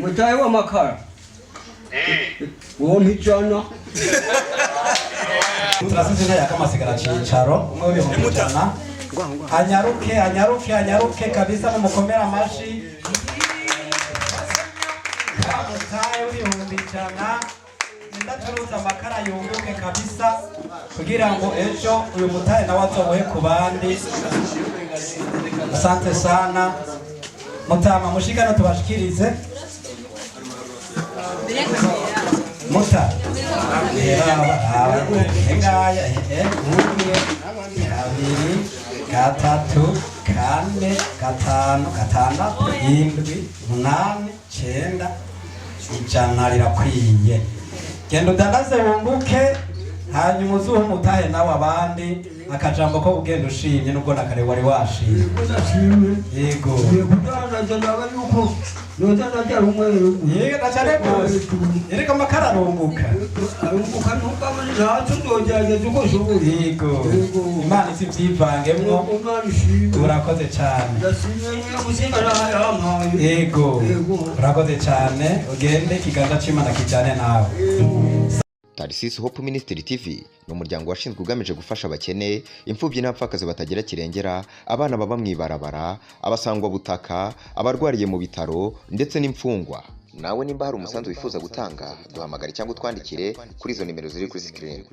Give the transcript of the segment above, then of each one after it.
mutahe w'amakara uwo mpicana turasize ya kama sigara cicaro umwe bihumutana anyaruke kabisa mumukomera amashi mutahe w'ibihumbi ndacuruza amakara yunguke kabisa kugira ngo ejo uyu mutahe nawe azobohe ku bandi. Asante sana mutama mushikana tubashikirize muta engaya abiri gatatu kane gatanu gatandatu indwi umunani cyenda ijana rirakwiye. Genda udandaze wunguke hanyuma uzuhe umutahe nawe abandi akajambo ko ugenda ushimye nubwo nakare wari washimye. Yego yego ndacane bose yereka amakara arunguka yego Imana isivyivangemwo urakoze cyane. Yego urakoze cyane ugende ikiganza c'Imana kijane nawe. Tarisisi Hope Ministry TV ni umuryango washinzwe ugamije gufasha abakene, imfubyi n'abapfakazi batagira kirengera, abana baba mwibarabara, abasangwa butaka, abarwariye mu bitaro ndetse n'imfungwa. Nawe nimba hari umusanzu wifuza gutanga, duhamagare cyangwa utwandikire kuri izo nimero ziri kuri screen.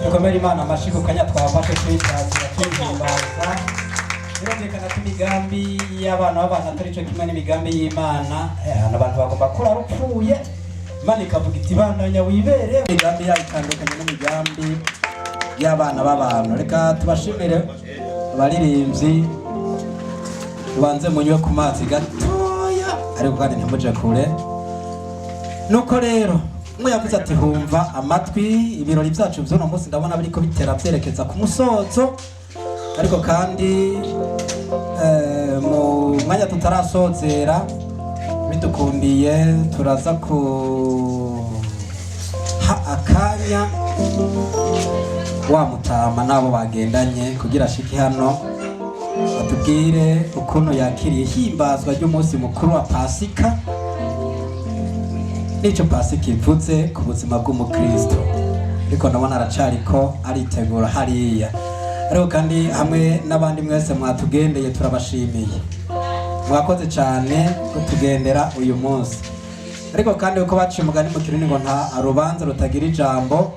dukomere Imana amashyi ku kanya twafashe twitazira twihimbaza. Birumvikana ko imigambi y'abana b'abantu atari cyo kimwe n'imigambi y'Imana. Abantu bagomba kura rupfuye Imana ikavuga iti bandanya wibere. Imigambi yayo itandukanye n'imigambi y'abana b'abantu. Reka tubashimire abaririmbyi, ubanze munywe ku mazi gatoya ariko kandi ntimuje kure. Nuko rero mwe yavuze ati humva amatwi, ibirori byacu by'uno munsi ndabona biriko bitera byerekeza ku musozo, ariko kandi mu mwanya tutarasozera bidukundiye turaza akanya wa mutama nabo bagendanye kugira ashike hano batubwire ukuntu yakiriye himbazwa ry'umunsi mukuru wa Pasika n'icyo Pasika ivuze ku buzima bw'umukristo. Ariko ndabona aracariko aritegura hariya, ariko kandi hamwe n'abandi mwese mwatugendeye turabashimiye, mwakoze cyane kutugendera uyu munsi. Ariko kandi uko baciye umugani mu Kirundi ngo nta rubanza rutagira ijambo.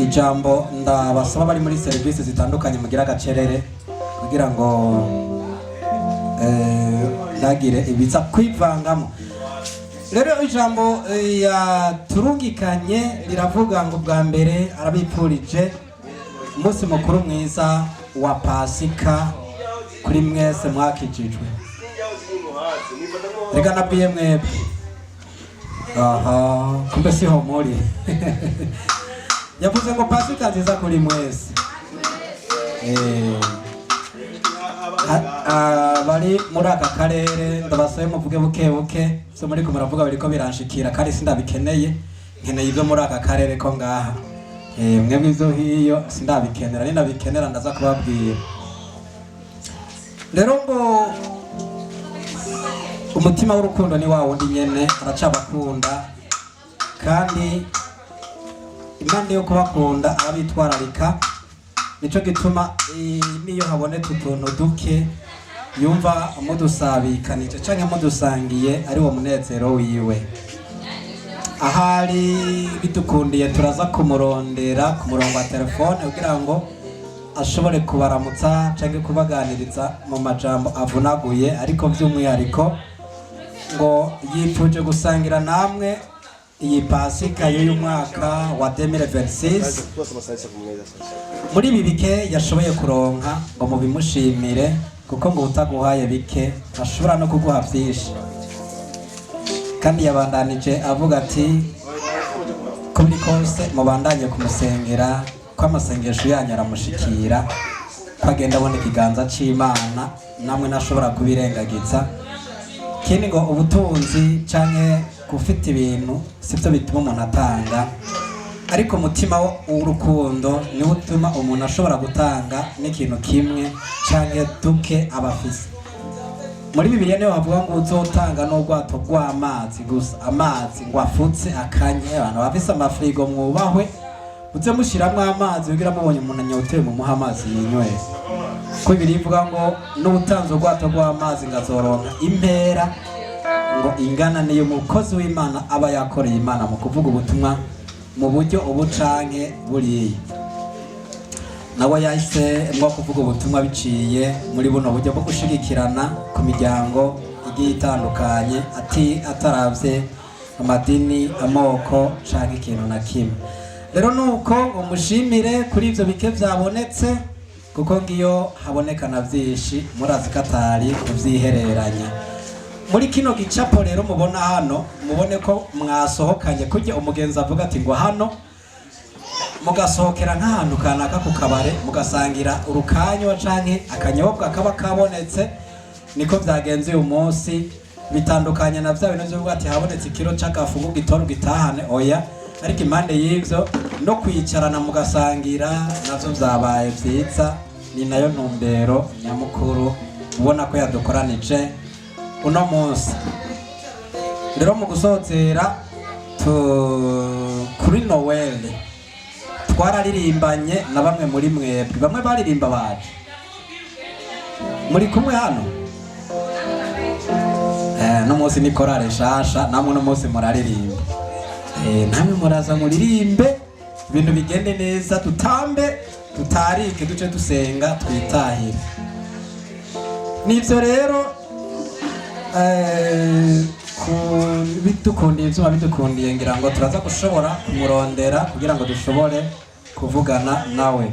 Ijambo ndabasaba bari muri serivisi zitandukanye mugira agacerere kugira ngo ntagire ibiza kwivangamo. Rero ijambo yaturungikanye riravuga ngo bwa mbere arabipfurije umunsi mukuru mwiza wa Pasika kuri mwese mwakijijwe. Reka nabwiye mwebwe kumbe siho muri yavuze ngo Pasika nziza kuri mwese. Bari muri aka karere ndabasaye muvuge buke buke, so muri kumuravuga bariko biranshikira kandi sindabikeneye, nkeneye ibyo muri aka karere ko ngaha. Mwebwe izo hiyo sindabikenera, ninabikenera ndaza kubabwira. Rero ngo umutima w'urukundo ni wa wundi nyene aracabakunda, kandi impande yo kubakunda abitwararika. Nico gituma niyo habonetse utuntu duke yumva mudusabikanije canke mudusangiye ari wo munezero wiwe. Ahari bidukundiye turaza kumurondera ku murongo wa telefone kugira ngo ashobore kubaramutsa canke kubaganiriza mu majambo avunaguye, ariko by'umwihariko ngo yipfuje gusangira namwe iyi Pasika y'uyu mwaka wa 2026 muri ibi bike yashoboye kuronka ngo mubimushimire, kuko ngo utaguhaye bike ashobora no kuguha byinshi. Kandi yabandanije avuga ati kuri kose mubandanye kumusengera ko amasengesho yanyu aramushikira, kwagenda abona ikiganza c'Imana namwe nashobora kubirengagiza. Kindi ngo ubutunzi canke gufite ibintu sibyo bituma umuntu atanga, ariko umutima w'urukundo niwo utuma umuntu ashobora gutanga n'ikintu kimwe canke duke abafise. Muri Bibiliya niho havuga ngo uzotanga n'ubwato bw'amazi gusa, amazi ngo afutse akanye. Abantu bafise amafrigo mwubahwe uze mushiramwo amazi kugira mubonye umuntu anyotewe mu muha amazi yinywera. Ko Bibiliya ivuga ngo n'ubutanze ubwato bw'amazi ngazoronka impera ngo ingana niyo umukozi w'Imana aba yakoreye Imana mu kuvuga ubutumwa mu buryo ubucanke buriye. Nawe yahise mwo kuvuga ubutumwa biciye muri buno buryo bwo gushigikirana ku miryango igiye itandukanye ataravye amadini, amoko canke ikintu na kimwe. Rero nuko umushimire kuri ivyo bike vyabonetse, kuko ngiyo habonekana vyinshi murazi katari kuvyihereranya. Muri kino gicapo rero mubona hano, mubone ko mwasohokanye kujya umugenzi avuga ati ngo hano mugasohokera nk'ahantu kanaka ku kabare mugasangira urukanywa canke akanyobwa kaba kabonetse. Niko vyagenze uyu munsi, bitandukanye na vya bintu byo ati habonetse ikiro c'agafungu gitoru gitahane, oya. Ariko impande y'ivyo no kwicarana mugasangira navyo vyabaye vyiza. Ni nayo ntumbero nyamukuru ubona ko yadukoranije uno munsi. Rero mu gusozera kuri Noel twararirimbanye na bamwe muri mwebwe, bamwe baririmba baje muri kumwe hano. No munsi ni korale shasha, namwe no munsi muraririmba. Namwe muraza muririmbe ibintu bigende neza, tutambe tutarike, duce dusenga twitahire. Nivyo rero bidukundiye ivyuma bidukundiye, ngira ngo turaza gushobora kumurondera kugira ngo dushobore kuvugana nawe.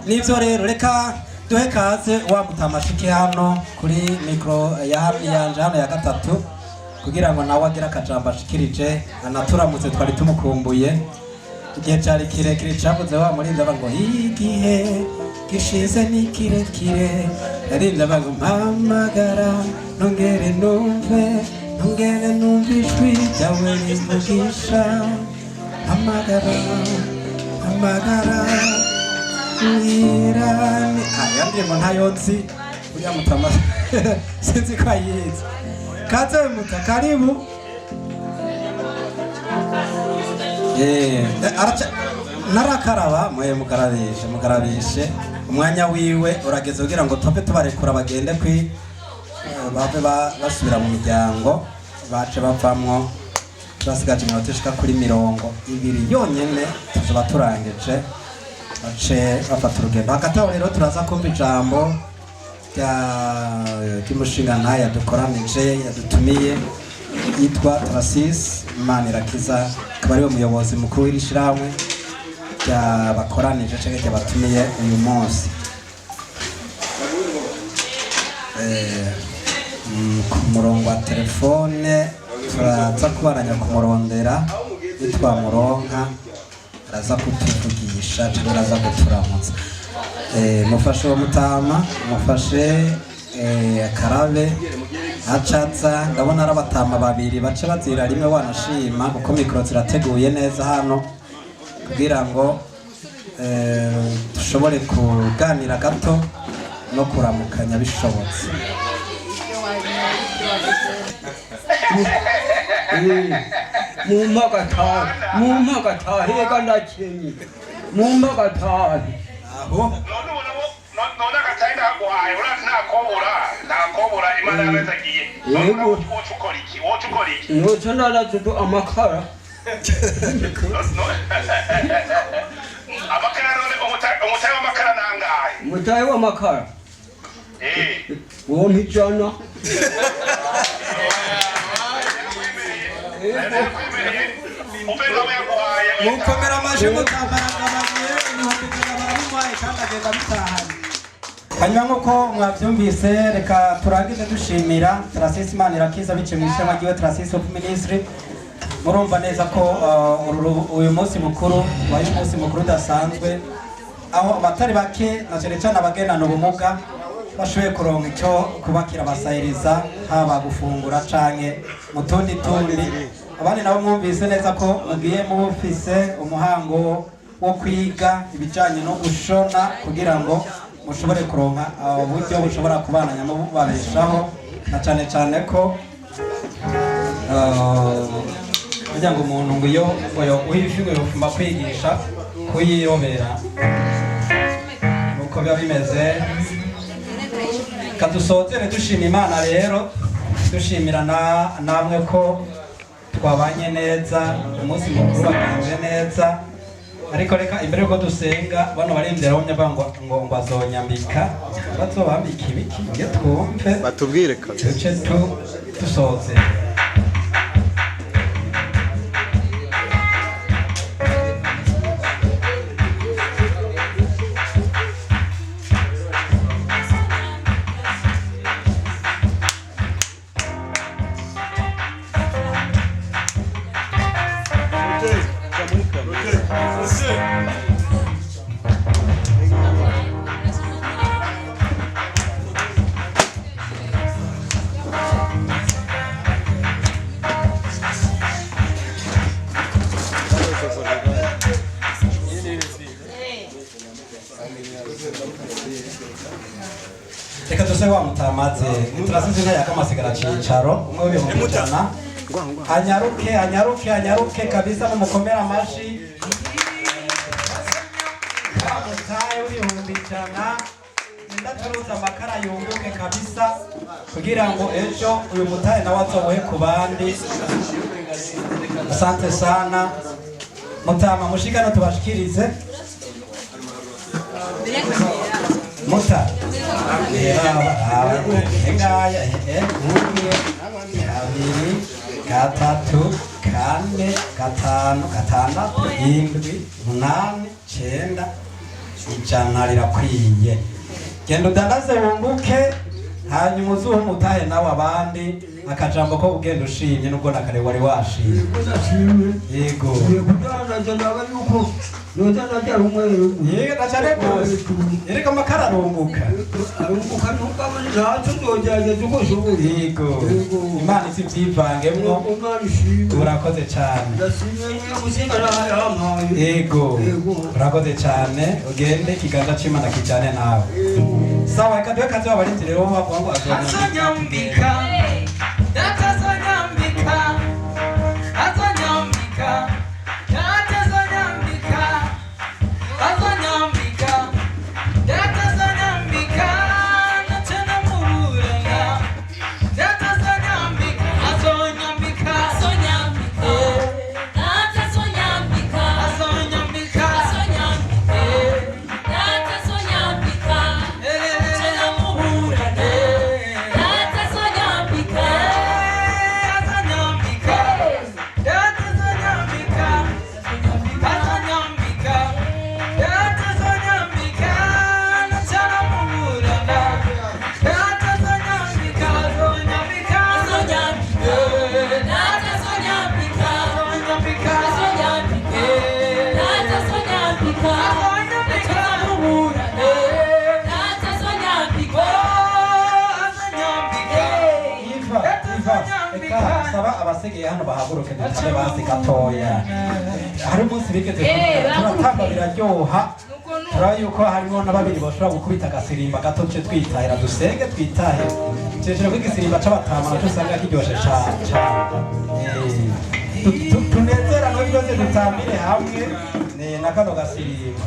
Nivyo rero reka duhe kaze wa mutamashiki hano kuri mikro yanje hano ya gatatu kugira ngo nawe agira akajambo ashikirije, anaturamutse twari tumukumbuye. Igihe cyari kirekire cyavuze wa murinda ngo igihe gishize ni kirekire, arinda ngo mpamagara nongere numve ijwi ryawe rivugisha, hamagara mwirani. Aya ndimo ntayonzi uriya mutama sinzi ko ayizi. Kaze muta, karibu. Narakaraba mwe mukarabishe umwanya wiwe urageze kugira ngo tope tubarekura bagende bave basubira mu miryango, bace bavamwo basigaje iminota ishika kuri 20 yonyene tuzoba turangije bace bafata urugendo. Hagati aho rero turaza kumva ijambo ry'umushinga ntayo yadukoranije yadutumiye yitwa Tarasisi Manirakiza, akaba ariwe muyobozi mukuru w'irishirahamwe bakoranije cyangwa cyabatumiye uyu munsi. Ku murongo wa telefone turaza kubaranya kumurondera, yitwa Muronka, araza kutuvugisha cyangwa araza guturamutsa. Mufashe uwo mutama, mufashe akarabe acatsa. Ndabona ari abatama babiri bace bazira rimwe wanashima kuko mikoro zirateguye neza hano kugira ngo dushobore kuganira gato no kuramukanya bishobotse. Mumpagatahe reka ndakenye mumpagatahe aho none agatahe ndaguhaye urazi ntakobura Imana yabazagiye. Woca ukora iki? Noca ndarazudu amakara amakara. None umutahe w'amakara nangahe? Umutahe w'amakara wompa ijana. Mukomera amaje mutambaragabagiye ibihumbi ijana baramuhaye kandi agenda bitahanye. Hanyuma nk'uko mwabyumvise, reka turangize dushimira Tarasisi Manirakiza biciye mu ishema ry'iwe Tarasisi Hope Ministry. Murumva neza ko uyu munsi mukuru wari umunsi mukuru udasanzwe, aho abatari bake na cyane cyane abagendana ubumuga bashoboye kuronka icyo kubakira abasahiriza, haba gufungura canke mu tundi. Abandi nabo mwumvise neza ko mugiye mufise umuhango wo kwiga ibijanye no gushona kugira ngo mushobore kuronka uburyo bushobora kubananya no babeshaho, na cyane cyane ko kugira ngo umuntu ngo iyo uhifigwe rufuma kwigisha kuyirobera uko biba bimeze. Kadusozere dushima Imana rero, dushimira namwe ko twabanye neza, umunsi mukuru wagenze neza. Ariko reka imbere yuko dusenga bano barindira ngo bazonyambika, bazobambika ibiki nge twumve batubwire kabisa duce dusoze. Reka tuse wa mutamaze Tarasisi nta yakamasigara cicaro umwe w'ibihumbi ijana. Anyaruke kabisa mumukomera amashi. Mutahe w'ibihumbi ijana ndacuruza amakara yunguke kabisa kugira ngo ejo uyu mutahe nawe azobohe ku bandi. Asante sana. Mutama mushikana tubashikirize Muta ngaya umwe kabiri gatatu kane gatanu gatandatu indwi umunani cyenda ijana rirakwiye genda udandaze wunguke hanyuma uzuhe umutahe nawe abandi akajambo ko ugenda ushimye nubwo nakare wari washimye yego Noza najya rumweru. Yego ndacane rwose. Erega makara arunguka. Arunguka nuko abantu ndogerageza uko nshoboye. Yego. Imana izivyivangemwo. Imana ishimwe. Urakoze cyane. Ndashimye musinga nahaye. Yego. Urakoze cyane. Ugende ikiganza c'Imana kijane nawe. Sawa reka duhe kazi w'abarinzi rero bavuga ngo azonyambika. Datazonyambika. Azonyambika. saba abasegeye hano bahaguruke dutare basi gatoya hari umunsi bigeze turatamba biraryoha turabe yuko harimo na babiri bashobora gukubita agasirimba gato tuje twitahira dusenge twitahe cecere ko igisirimba c'abatama naco usanga kiryoshe cane tunezerano byose dutambire hamwe na kano gasirimba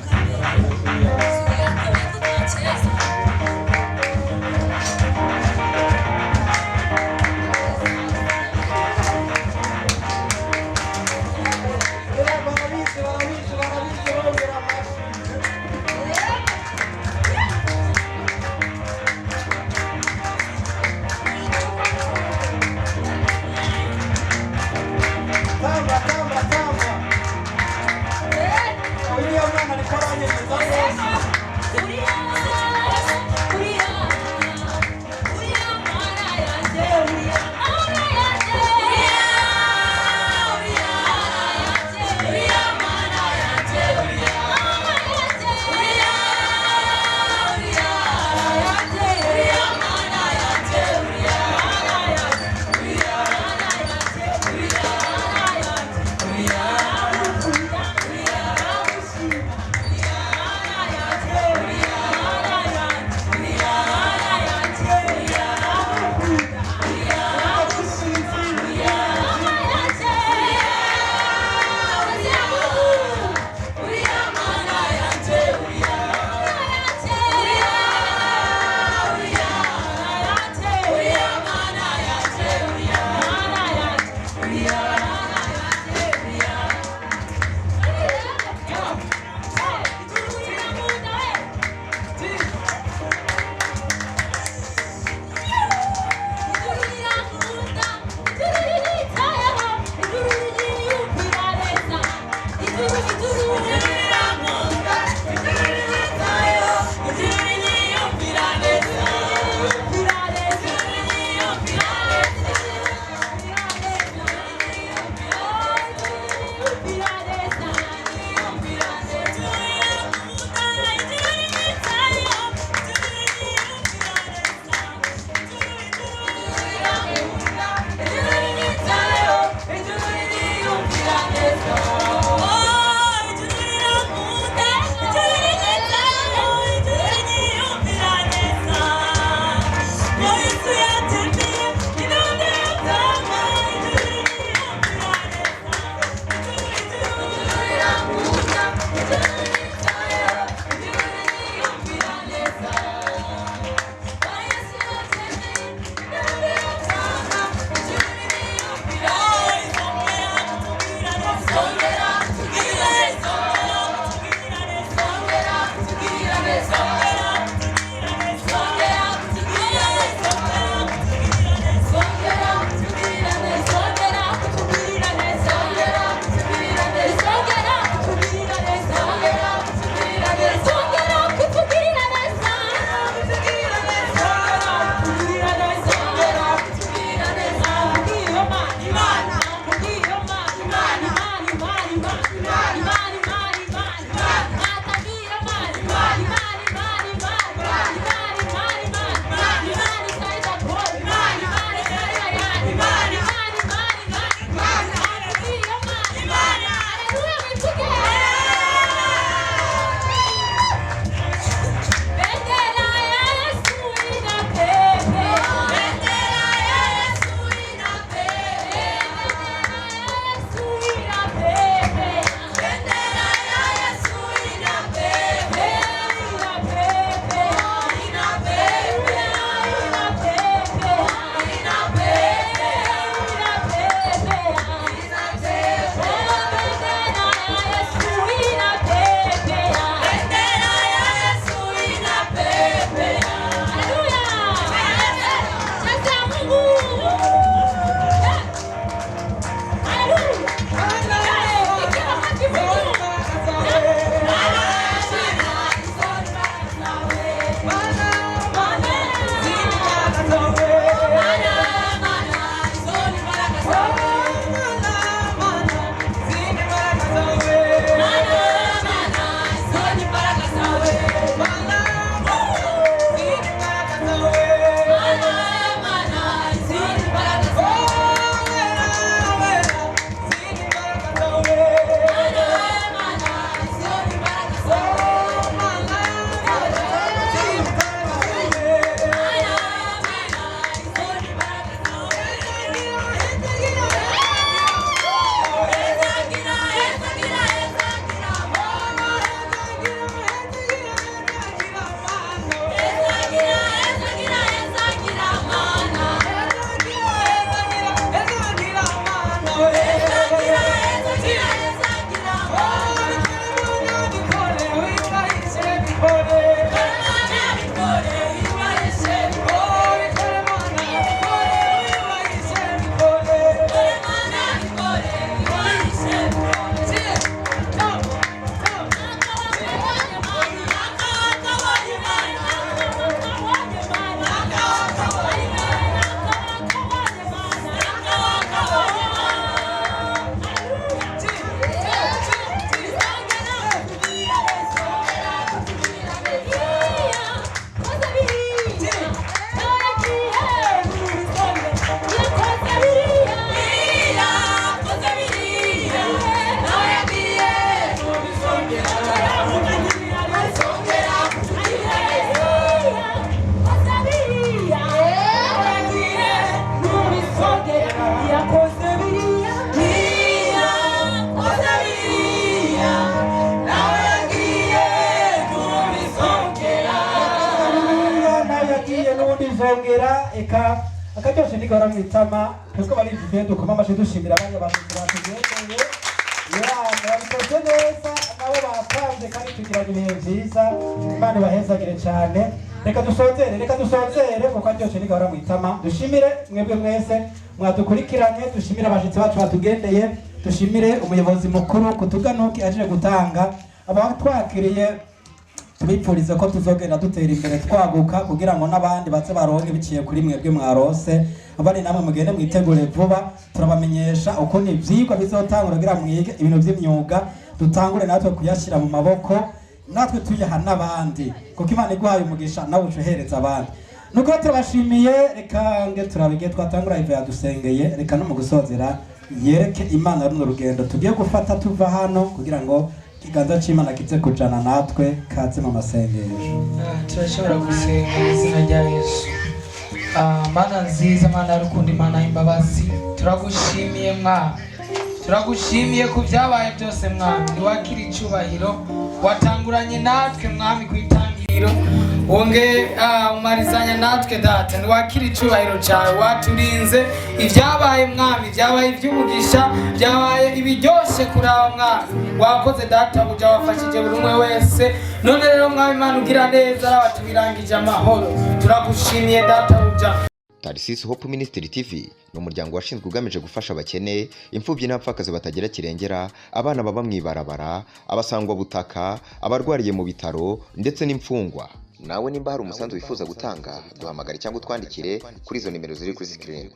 izongera eka akaryoshe nigahora mwitama twebwe barivye dukoma amashe dushimira abandi bantu batugendeye babikoze neza nabo batanze kandi tugirana ibihe vyiza Imana ibahezagire cane reka dusozere kuko akaryoshe nigahora mwitama dushimire mwebwe mwese mwadukurikiranye dushimire abashitsi bacu batugendeye dushimire umuyobozi mukuru kutuganuki aje gutanga abatwakiriye tubipfurize ko tuzogenda dutera imbere twaguka kugira ngo n'abandi baze baronke biciye kuri mwebwe mwarose abari namwe mugende mwitegure vuba turabamenyesha uko ivyigwa bizotangura kugira mwige ibintu vy'imyuga dutangure natwe kuyashira mu maboko natwe tuyaha n'abandi kuko Imana iguhaye umugisha nawe ucohereza abandi nuko turabashimiye reka nge turabige twatangura ive yadusengeye reka no mu gusozera yereke Imana runo rugendo tugiye gufata tuva hano kugira ngo ikiganza c'Imana kize kujana natwe kaze mu masengesho turashobora gusenga izina rya Yesu. Mana nziza, Mana y'urukundo, Imana y'imbabazi, turagushimiye Mwana, turagushimiye ku byabaye byose Mwami, niwakira icubahiro, watanguranye natwe Mwami ku itangiriro, wonge umarizanya natwe Data, niwakira icubahiro cyawe, waturinze ibyabaye Mwami, byabaye iby'umugisha, byabaye ibiryoshe kuri aba Mwami, wakoze Data buja wafashije buri umwe wese, none rero Mwami Imana ugira neza watubirangije amahoro, turagushimiye Data buja. Tarisisi Hope Ministry TV ni umuryango washinzwe ugamije gufasha abakene, imfubyi n'abapfakazi batagira kirengera, abana baba mwibarabara, abasangwa butaka, abarwariye mu bitaro ndetse n'imfungwa. Nawe nimba hari umusanzu wifuza gutanga, duhamagare cyangwa utwandikire kuri izo nimero ziri kuri screen.